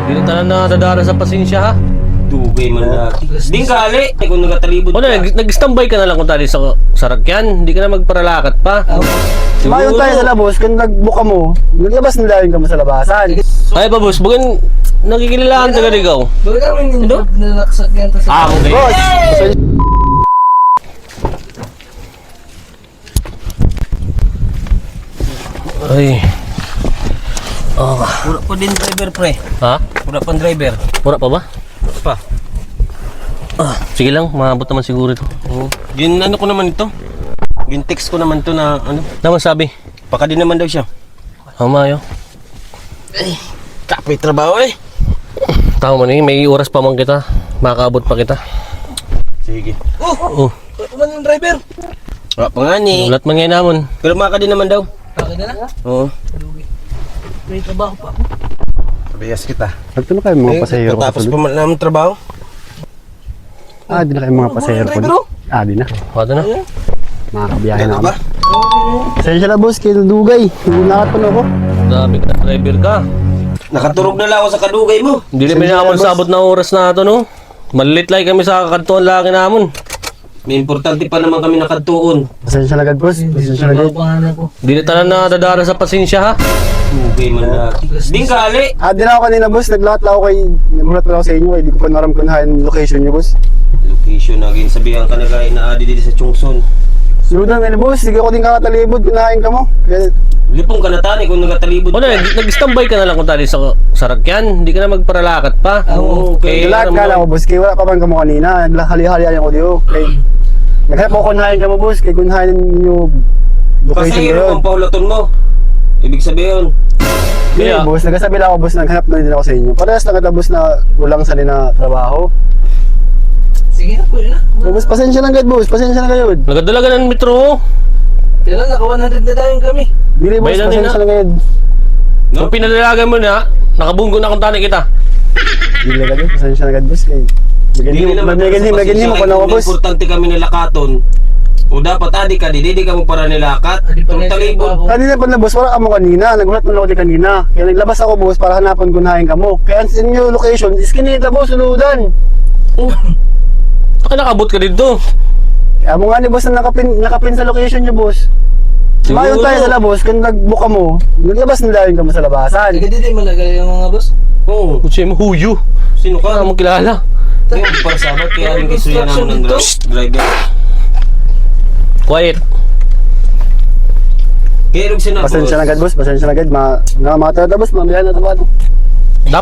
Hindi na tanan na dadara sa pasensya ha. Dugay man na. Ding kali, kung nagatalibod O na, nag-standby ka na lang kung tali sa sarakyan. Hindi ka na magparalakat pa. Mayon tayo sa labos, kung nagbuka mo, naglabas na dahil ka mo sa labasan. Ay pa boss, bagan nakikililaan taga ligaw. Bakit kami hindi nalaksak yan to sa... Okay. Boss! Ay. Pura pa din driver pre. Ha? Pura pa driver. Mura pa ba? Pa. Sige lang, maabot naman siguro ito. Oh. Gin ano ko naman ito. Gin text ko naman to na ano. Naman sabi. Baka din naman daw siya. Mayo. Kapoy trabaho eh. Tama mo ni, may oras pa man kita. Makakaabot pa kita. Sige. Oh, Ano yung driver? Wala pa nga ni. ulat man ngayon namon. Pero maka din naman daw. Bakit na na? Oo. May trabaho pa ako. Sabias kita. Nagto na kayo mga pasahero ko. Tapos pa man namin trabaho. Di na kayo mga pasahero ko. Di na. Wala na. Makakabiyahe na Ano kami. ba? Pasensya na boss, kayo dugay. Nakat pa na ako. Dami ka na driver ka. Nakaturog na lang ako sa kadugay mo. Hindi rin namon sabot na oras na ito no. Malit lang kami sa kantuan laki namon. May importante pa naman kami nakatuon. Pasensya na agad boss. Pasensya na agad. Pangalan ko. Hindi na tanan na dadara sa pasensya ha. Dugay man na. Ding kali. Di na ako kanina boss. Naglahat lang ako kay... Nagulat pa ako sa inyo. Hindi ko pa naram kunahan yung location niyo boss. Location na gin sabihan ka na gaya na adi dito sa Chungson. Sudan na boss. Sige ako din kakatalibod. Kunahin ka mo. Kaya... Lipong ka na tani kung nagatalibod O na, nag-standby ka na lang kung tali sa sarakyan. Hindi ka na magparalakat pa. Oo, okay. Lahat ka lang ako boss. Kaya wala pa man ka mo kanina. Naghali-hali ako diyo. Kaya... Naghanap ako kunahin ka mo boss. Kaya kunahin niyo... Location Kasi ko yun. ang paulaton mo. Ibig sabihin, Hindi Kaya- boss. Nagsasabi lang ako boss. Naghanap na din ako sa inyo. Parehas lang kita boss na kulang sa na trabaho. Sige na po yun na. Boss, pasensya lang agad boss. Pasensya lang kayo. Nagadalaga ng metro. Pero naka 100 na tayong kami. Bili boss, Bayad na din, pasensya ha? lang kayo. no? Kung pinadalagan mo na, nakabunggo na kung tani kita. Bili agad pasensya lang agad boss. Kaya... Maganin mo ko na ako boss. Importante kami nilakaton. O dapat adi ka, di ka mo para nilakat. Adi pa Kung rin talibod. ako. Kanina pa na boss, wala ka mo kanina. Nagulat mo na ako di kanina. Kaya naglabas ako boss para hanapan kunahin ka mo. Kaya sa inyo location, is kinita boss, suludan. Baka nakabot ka dito. Kaya mo nga ni boss na nakapin sa location nyo boss. Siguro. Mayon tayo sa labos, kung nagbuka mo, naglabas na dahil ka mo sa labasan. Sige din malagal yung mga boss. Oo. Kung siya mo, huyo. Sino Wala ka? mo kilala. Yung para sabat kaya rin kisuya naman ng driver. Quiet. Kaya rin sinabos. Pasensya na agad boss, pasensya na agad. Mga boss, mamihan na ito ba?